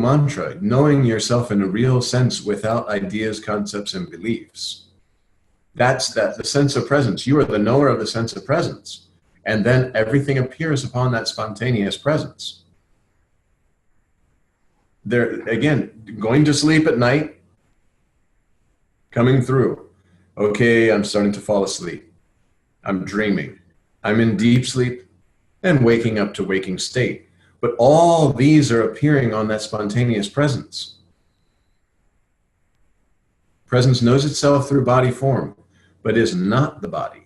mantra, knowing yourself in a real sense without ideas, concepts, and beliefs. That's the sense of presence. You are the knower of the sense of presence. And then everything appears upon that spontaneous presence. There, again, going to sleep at night, coming through. Okay, I'm starting to fall asleep. I'm dreaming. I'm in deep sleep and waking up to waking state. But all these are appearing on that spontaneous presence. Presence knows itself through body form, but is not the body.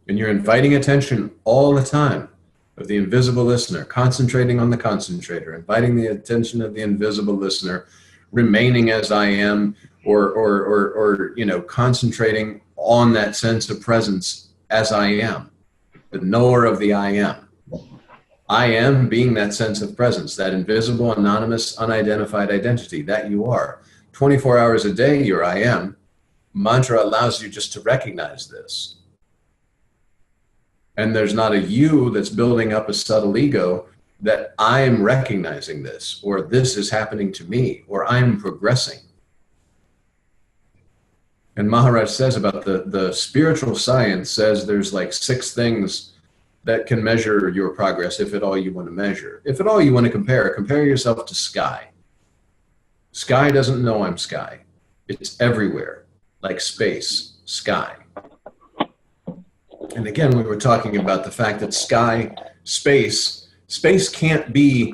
And you're inviting attention all the time of the invisible listener, concentrating on the concentrator, inviting the attention of the invisible listener, remaining as I am, or concentrating on that sense of presence as I am, the knower of the I am. I am being that sense of presence, that invisible, anonymous, unidentified identity that you are. 24 hours a day, you're I am. Mantra allows you just to recognize this. And there's not a you that's building up a subtle ego that I'm recognizing this, or this is happening to me, or I'm progressing. And Maharaj says about the spiritual science says there's like 6 things that can measure your progress, if at all you want to measure. If at all you want to compare yourself to sky. Sky doesn't know I'm sky. It's everywhere, like space, sky. And again, we were talking about the fact that space can't be,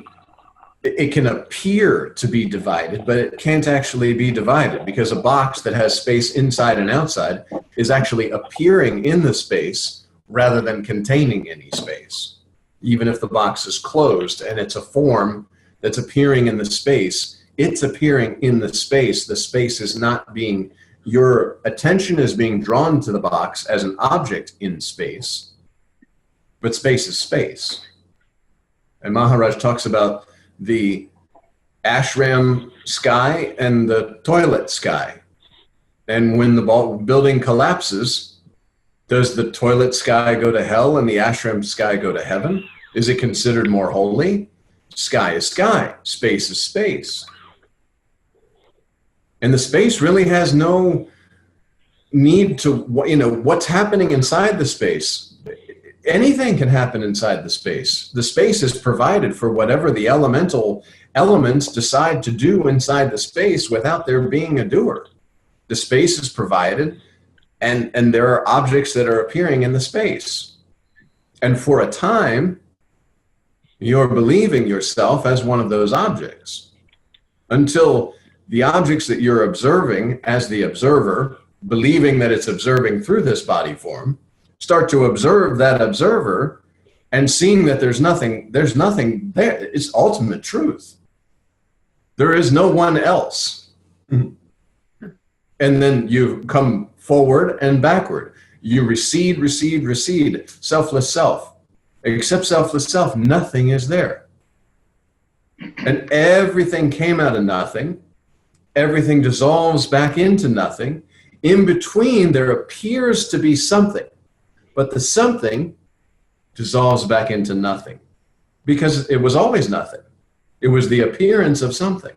it can appear to be divided, but it can't actually be divided, because a box that has space inside and outside is actually appearing in the space rather than containing any space. Even if the box is closed and it's a form that's appearing in the space, it's appearing in the space. The space is not being, your attention is being drawn to the box as an object in space, but space is space. And Maharaj talks about the ashram sky and the toilet sky. And when the building collapses, does the toilet sky go to hell and the ashram sky go to heaven? Is it considered more holy? Sky is sky, space is space. And the space really has no need to, what's happening inside the space. Anything can happen inside the space. The space is provided for whatever the elemental elements decide to do inside the space without there being a doer. The space is provided, and there are objects that are appearing in the space. And for a time, you're believing yourself as one of those objects until the objects that you're observing as the observer, believing that it's observing through this body form, start to observe that observer and seeing that there's nothing there. It's ultimate truth. There is no one else. And then you come forward and backward. You recede, selfless self. Except selfless self, nothing is there. And everything came out of nothing. Everything dissolves back into nothing. In between, there appears to be something, but the something dissolves back into nothing because it was always nothing. It was the appearance of something.